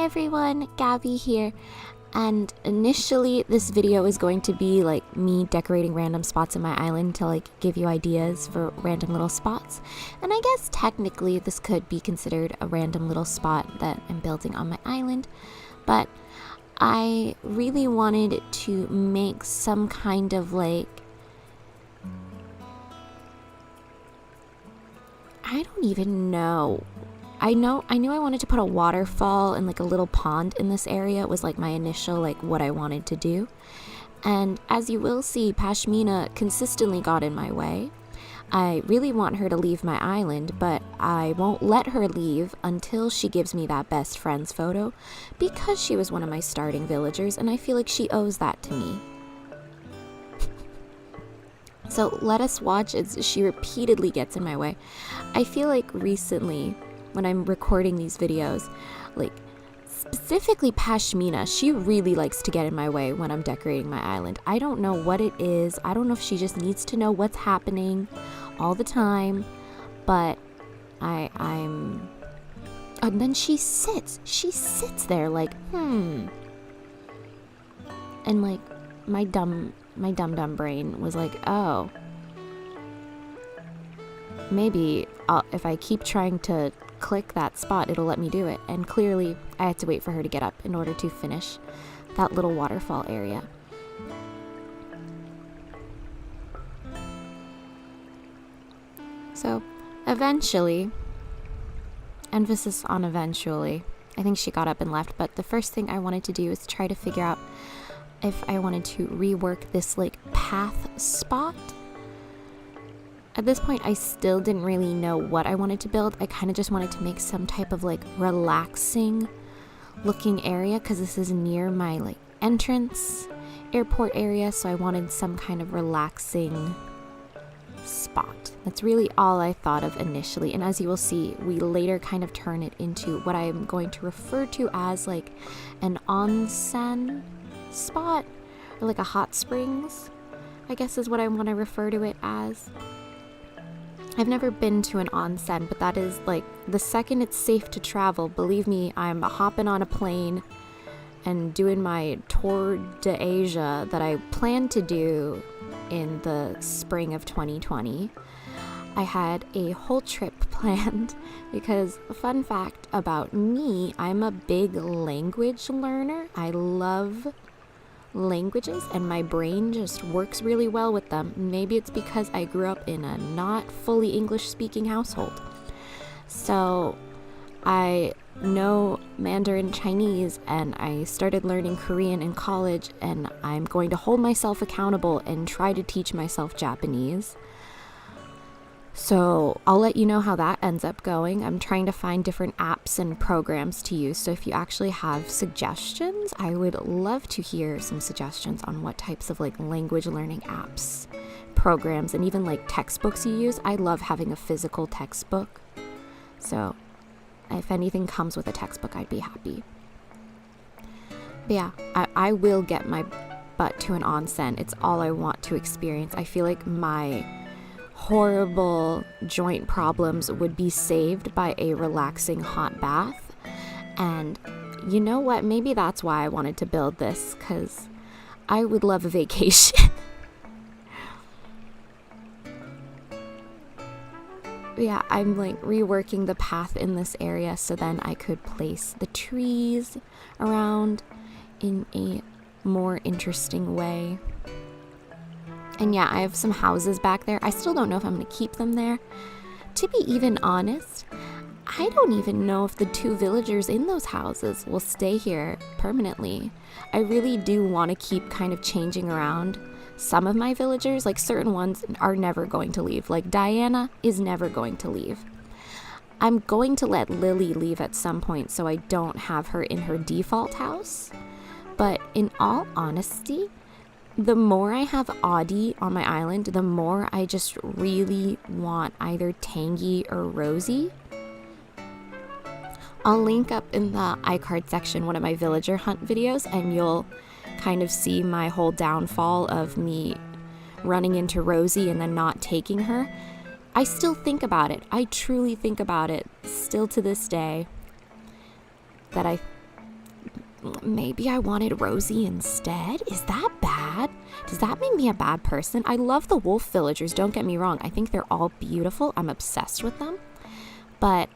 everyone, Gabby here, and initially this video is going to be like me decorating random spots in my island to like give you ideas for random little spots, and I guess technically this could be considered a random little spot that I'm building on my island, but I really wanted to make some kind of like, I don't even know. I knew I wanted to put a waterfall and like a little pond in this area. It was like my initial like what I wanted to do. And as you will see, Pashmina consistently got in my way. I really want her to leave my island, but I won't let her leave until she gives me that best friends photo because she was one of my starting villagers and I feel like she owes that to me. So let us watch as she repeatedly gets in my way. I feel like recently, when I'm recording these videos, like specifically Pashmina, she really likes to get in my way when I'm decorating my island. I don't know what it is. I don't know if she just needs to know what's happening all the time, but I'm and then she sits there like and like my dumb brain was like, oh, maybe if I keep trying to click that spot, it'll let me do it. And clearly I had to wait for her to get up in order to finish that little waterfall area. So eventually, emphasis on eventually, I think she got up and left, but the first thing I wanted to do is try to figure out if I wanted to rework this like path spot. At this point, I still didn't really know what I wanted to build. I kind of just wanted to make some type of like relaxing looking area because this is near my like entrance airport area, so I wanted some kind of relaxing spot. That's really all I thought of initially, and as you will see, we later kind of turn it into what I'm going to refer to as like an onsen spot, or like a hot springs, I guess is what I want to refer to it as. I've never been to an onsen, but that is like the second it's safe to travel, believe me, I'm hopping on a plane and doing my tour de Asia that I plan to do in the spring of 2020. I had a whole trip planned because, fun fact about me, I'm a big language learner. I love languages and my brain just works really well with them. Maybe it's because I grew up in a not fully English speaking household. So I know Mandarin Chinese and I started learning Korean in college, and I'm going to hold myself accountable and try to teach myself Japanese. So I'll let you know how that ends up going. I'm trying to find different apps and programs to use. So if you actually have suggestions, I would love to hear some suggestions on what types of like language learning apps, programs, and even like textbooks you use. I love having a physical textbook. So if anything comes with a textbook, I'd be happy. But yeah, I will get my butt to an onsen. It's all I want to experience. I feel like my horrible joint problems would be saved by a relaxing hot bath. And you know what? Maybe that's why I wanted to build this, because I would love a vacation. Yeah, I'm like reworking the path in this area so then I could place the trees around in a more interesting way. And yeah, I have some houses back there. I still don't know if I'm going to keep them there. To be even honest, I don't even know if the two villagers in those houses will stay here permanently. I really do want to keep kind of changing around some of my villagers. Like certain ones are never going to leave. Like Diana is never going to leave. I'm going to let Lily leave at some point so I don't have her in her default house. But in all honesty, the more I have Audie on my island, the more I just really want either Tangy or Rosie. I'll link up in the iCard section one of my villager hunt videos, and you'll kind of see my whole downfall of me running into Rosie and then not taking her. I still think about it. I truly think about it still to this day, that I maybe I wanted Rosie instead? Is that bad? Does that make me a bad person? I love the wolf villagers, don't get me wrong. I think they're all beautiful. I'm obsessed with them. But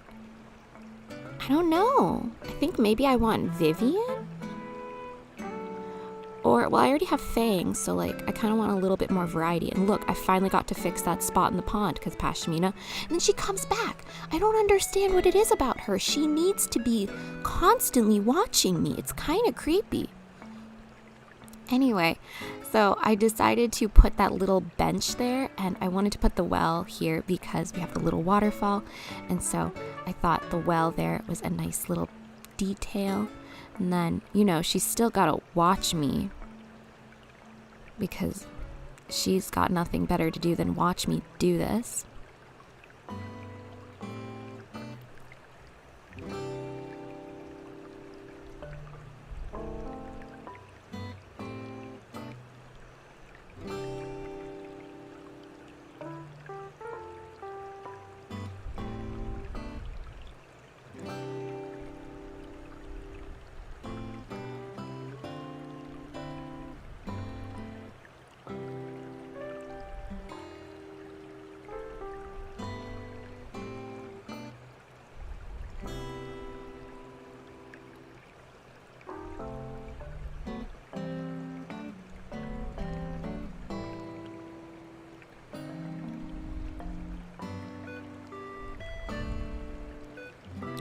I don't know. I think maybe I want Vivian? Or, well, I already have Fang, so, like, I kind of want a little bit more variety. And look, I finally got to fix that spot in the pond because Pashmina. And then she comes back. I don't understand what it is about her. She needs to be constantly watching me. It's kind of creepy. Anyway, so I decided to put that little bench there. And I wanted to put the well here because we have the little waterfall. And so I thought the well there was a nice little detail. And then, you know, she's still got to watch me because she's got nothing better to do than watch me do this.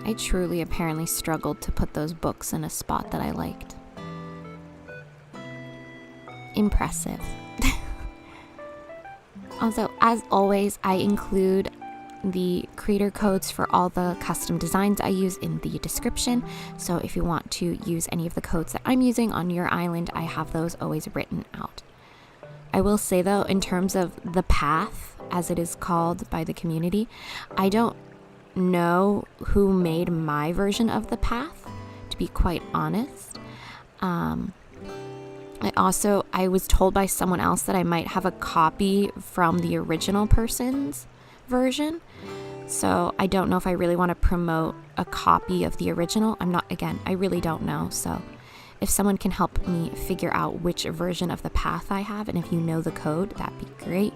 I truly apparently struggled to put those books in a spot that I liked. Impressive. Also, as always, I include the creator codes for all the custom designs I use in the description. So if you want to use any of the codes that I'm using on your island, I have those always written out. I will say though, in terms of the path, as it is called by the community, I don't know who made my version of the path, to be quite honest. I was told by someone else that I might have a copy from the original person's version. So I don't know if I really want to promote a copy of the original. I really don't know. So if someone can help me figure out which version of the path I have, and if you know the code, that'd be great.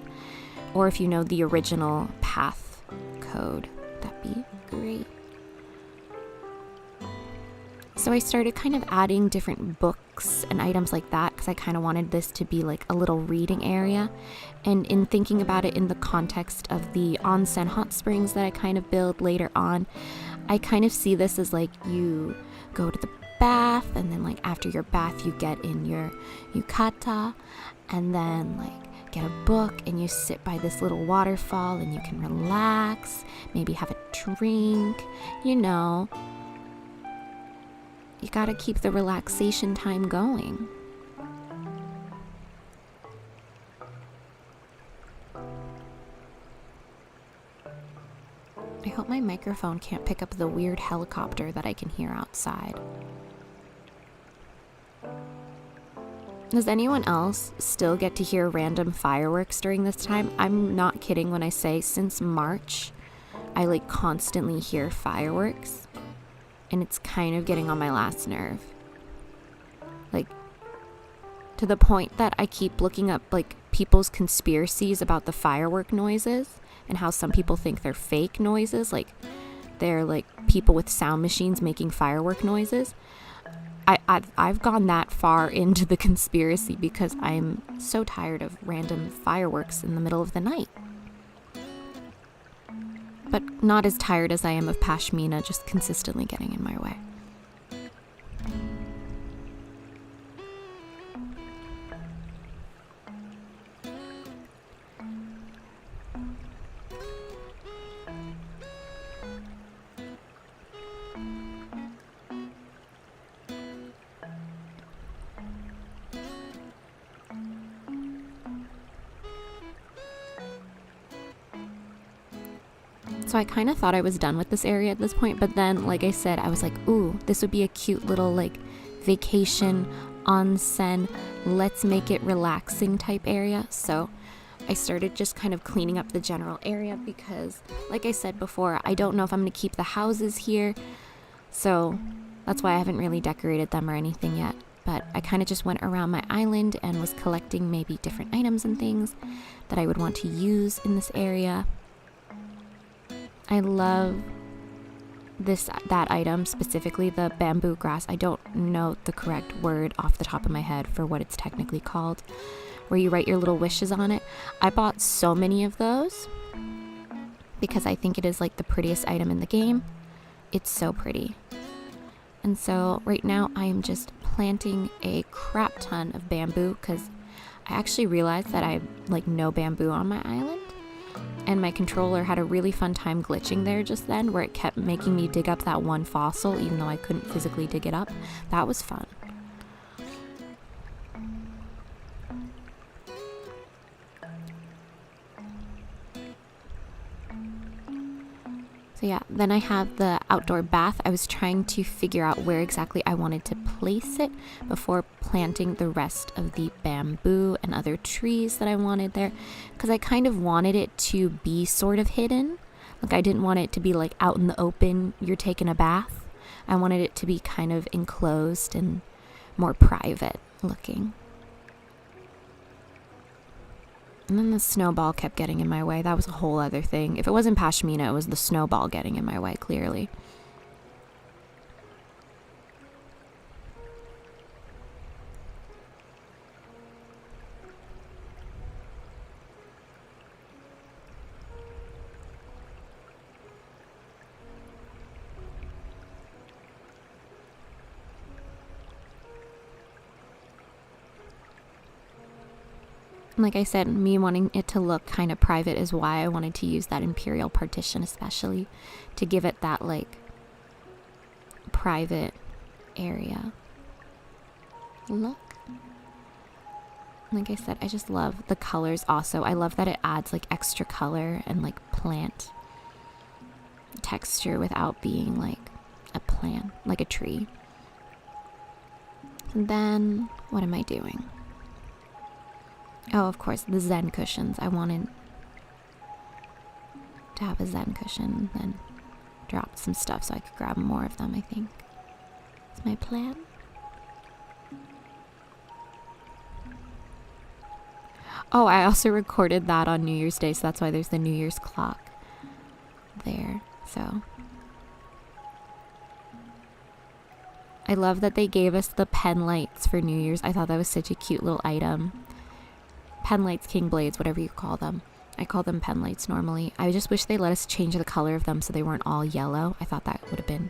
Or if you know the original path code, that'd be great. So I started kind of adding different books and items like that because I kind of wanted this to be like a little reading area. And in thinking about it in the context of the onsen hot springs that I kind of build later on, I kind of see this as like you go to the bath, and then like after your bath you get in your yukata, and then like get a book and you sit by this little waterfall and you can relax, maybe have a drink, you know. You gotta keep the relaxation time going. I hope my microphone can't pick up the weird helicopter that I can hear outside. Does anyone else still get to hear random fireworks during this time? I'm not kidding when I say since March, I like constantly hear fireworks. And it's kind of getting on my last nerve. Like, to the point that I keep looking up, like, people's conspiracies about the firework noises and how some people think they're fake noises. Like, they're, like, people with sound machines making firework noises. I've gone that far into the conspiracy because I'm so tired of random fireworks in the middle of the night. But not as tired as I am of Pashmina just consistently getting in my way. So I kind of thought I was done with this area at this point, but then, like I said, I was like, ooh, this would be a cute little, like, vacation, onsen, let's make it relaxing type area. So I started just kind of cleaning up the general area because, like I said before, I don't know if I'm going to keep the houses here. So That's why I haven't really decorated them or anything yet. But I kind of just went around my island and was collecting maybe different items and things that I would want to use in this area. I love that item, specifically the bamboo grass. I don't know the correct word off the top of my head for what it's technically called, where you write your little wishes on it. I bought so many of those because I think it is like the prettiest item in the game. It's so pretty. And so right now I am just planting a crap ton of bamboo because I actually realized that I have like no bamboo on my island, and my controller had a really fun time glitching there just then, where it kept making me dig up that one fossil even though I couldn't physically dig it up. That was fun. So yeah, then I have the outdoor bath. I was trying to figure out where exactly I wanted to place it before planting the rest of the bamboo and other trees that I wanted there, because I kind of wanted it to be sort of hidden. Like, I didn't want it to be like out in the open, you're taking a bath. I wanted it to be kind of enclosed and more private looking. And then the snowball kept getting in my way. That was a whole other thing. If it wasn't Pashmina, it was the snowball getting in my way, clearly. Like I said, me wanting it to look kind of private is why I wanted to use that Imperial partition, especially to give it that like private area look. Like I said, I just love the colors also. I love that it adds like extra color and like plant texture without being like a plant, like a tree. And then what am I doing? Oh, of course, the Zen cushions. I wanted to have a Zen cushion, then drop some stuff so I could grab more of them, I think. That's my plan. Oh, I also recorded that on New Year's Day, so that's why there's the New Year's clock there. So I love that they gave us the pen lights for New Year's. I thought that was such a cute little item. Pen lights, king blades, whatever you call them. I call them pen lights normally. I just wish they let us change the color of them so they weren't all yellow. I thought that would have been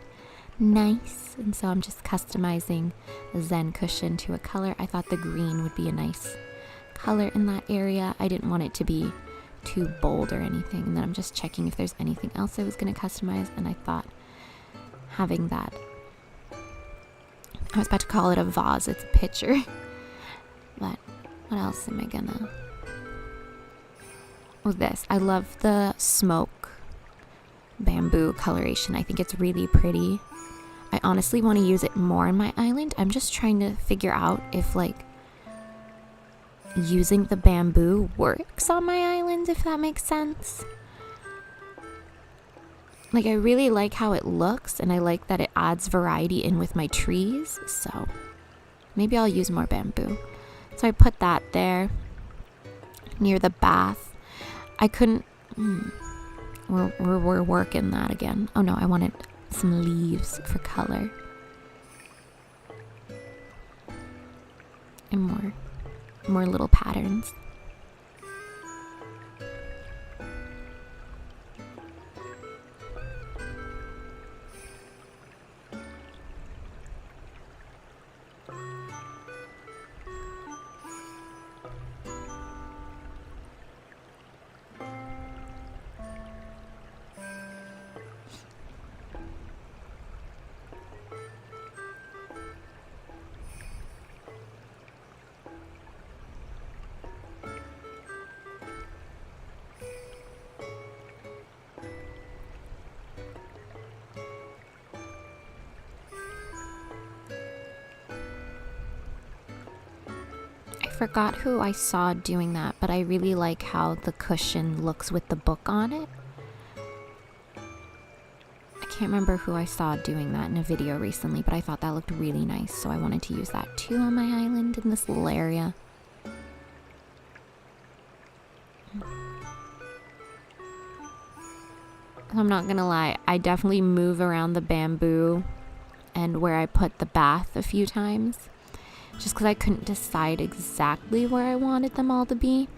nice. And so I'm just customizing the Zen cushion to a color. I thought the green would be a nice color in that area. I didn't want it to be too bold or anything. And then I'm just checking if there's anything else I was going to customize. And I thought having that, I was about to call it a vase. It's a pitcher. But what else am I gonna... Oh, this. I love the smoke bamboo coloration. I think it's really pretty. I honestly want to use it more on my island. I'm just trying to figure out if, like, using the bamboo works on my island, if that makes sense. Like, I really like how it looks, and I like that it adds variety in with my trees, so maybe I'll use more bamboo. So I put that there near the bath. I couldn't... We're working that again. Oh no, I wanted some leaves for color. And more little patterns. I forgot who I saw doing that, but I really like how the cushion looks with the book on it. I can't remember who I saw doing that in a video recently, but I thought that looked really nice, so I wanted to use that too on my island in this little area. I'm not gonna lie, I definitely move around the bamboo and where I put the bath a few times, just because I couldn't decide exactly where I wanted them all to be.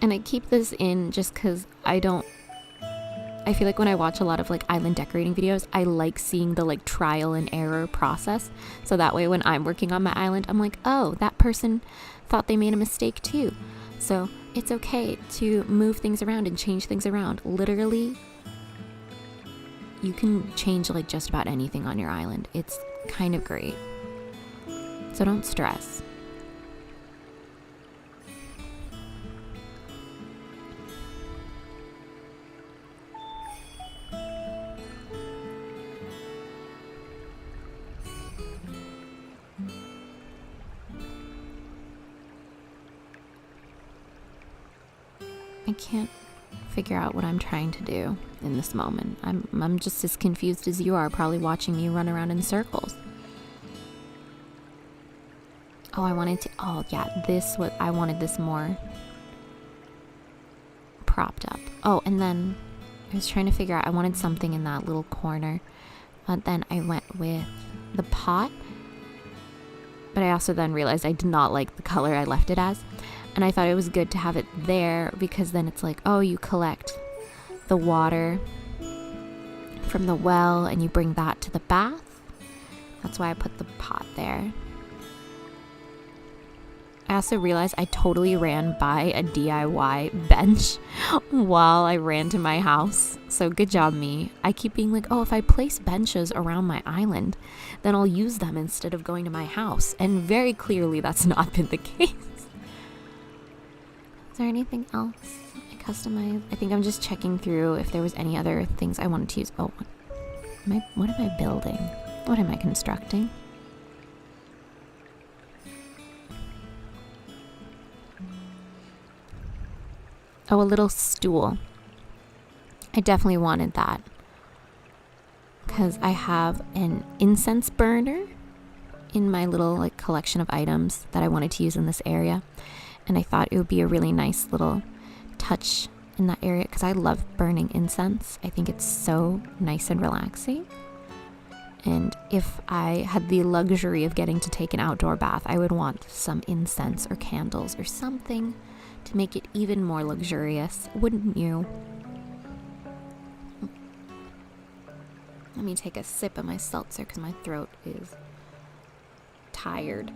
And I keep this in just because I feel like when I watch a lot of like island decorating videos, I like seeing the like trial and error process. So that way when I'm working on my island, I'm like, oh, that person thought they made a mistake too. So it's okay to move things around and change things around. Literally, you can change like just about anything on your island. It's kind of great. So don't stress. I can't figure out what I'm trying to do in this moment. I'm just as confused as you are, probably watching me run around in circles. Oh, I wanted this more propped up. Oh, and then I was trying to figure out, I wanted something in that little corner, but then I went with the pot. But I also then realized I did not like the color I left it as. And I thought it was good to have it there because then it's like, oh, you collect the water from the well and you bring that to the bath. That's why I put the pot there. I also realized I totally ran by a DIY bench while I ran to my house. So good job, me. I keep being like, oh, if I place benches around my island, then I'll use them instead of going to my house. And very clearly that's not been the case. Is there anything else I customized? I think I'm just checking through if there was any other things I wanted to use. Oh, what am I building? What am I constructing? Oh, a little stool. I definitely wanted that because I have an incense burner in my little like collection of items that I wanted to use in this area. And I thought it would be a really nice little touch in that area because I love burning incense. I think it's so nice and relaxing. And if I had the luxury of getting to take an outdoor bath, I would want some incense or candles or something to make it even more luxurious, wouldn't you? Let me take a sip of my seltzer because my throat is tired.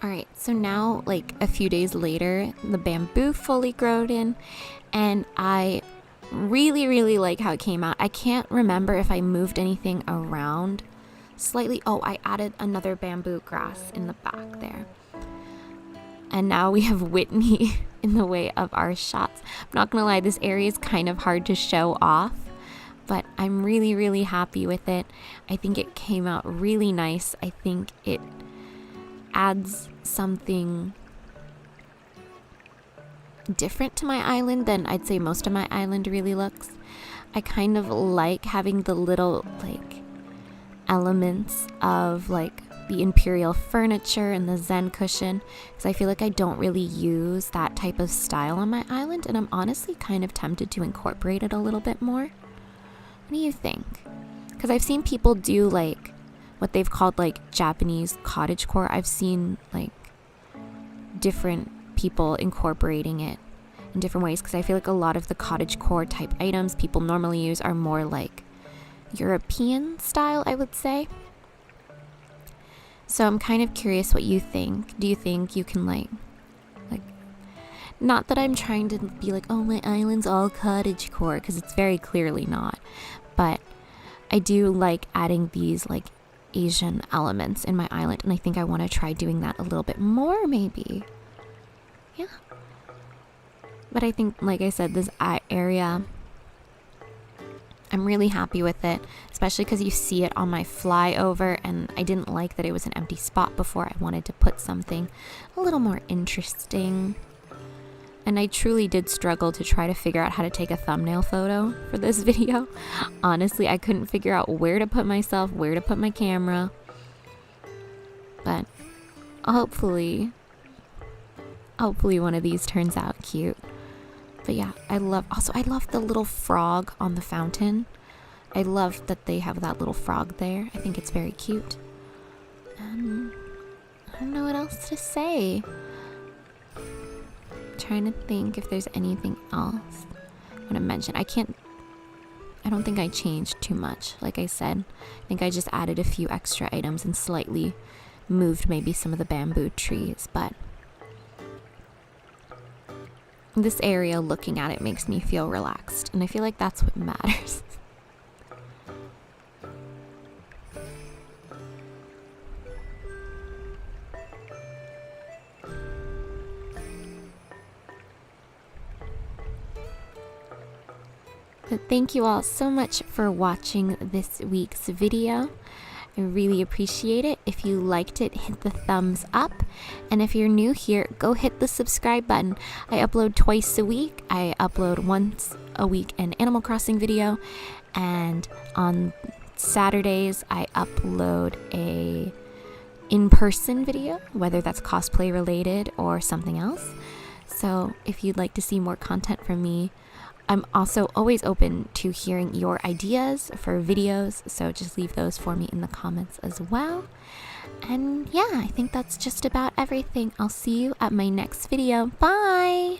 Alright, so now, like a few days later, the bamboo fully grown in, and I really like how it came out. I can't remember if I moved anything around slightly. Oh, I added another bamboo grass in the back there. And now we have Whitney in the way of our shots. I'm not gonna lie, this area is kind of hard to show off, but I'm really happy with it. I think it came out really nice. I think it adds something different to my island than I'd say most of my island really looks. I kind of like having the little like elements of like the imperial furniture and the zen cushion, because I feel like I don't really use that type of style on my island, and I'm honestly kind of tempted to incorporate it a little bit more. What do you think? Because I've seen people do like what they've called like Japanese cottagecore. I've seen like different people incorporating it in different ways, because I feel like a lot of the cottagecore type items people normally use are more like European style, I would say. So I'm kind of curious what you think. Do you think you can like not that I'm trying to be like, oh, my island's all cottagecore, because it's very clearly not, but I do like adding these like Asian elements in my island, and I think I want to try doing that a little bit more maybe. Yeah, but I think, like I said, this area, I'm really happy with it, especially because you see it on my flyover, and I didn't like that it was an empty spot before. I wanted to put something a little more interesting, and I truly did struggle to try to figure out how to take a thumbnail photo for this video. Honestly, I couldn't figure out where to put myself, where to put my camera, but hopefully one of these turns out cute. But yeah, I love the little frog on the fountain. I love that they have that little frog there. I think it's very cute. I don't know what else to say. I'm trying to think if there's anything else I want to mention. I don't think I changed too much. Like I said, I think I just added a few extra items and slightly moved maybe some of the bamboo trees, but this area, looking at it, makes me feel relaxed, and I feel like that's what matters. But thank you all so much for watching this week's video. I really appreciate it. If you liked it, hit the thumbs up. And if you're new here, go hit the subscribe button. I upload twice a week. I upload once a week an Animal Crossing video. And on Saturdays, I upload a in-person video, whether that's cosplay related or something else. So if you'd like to see more content from me, I'm also always open to hearing your ideas for videos, so just leave those for me in the comments as well. And yeah, I think that's just about everything. I'll see you at my next video. Bye!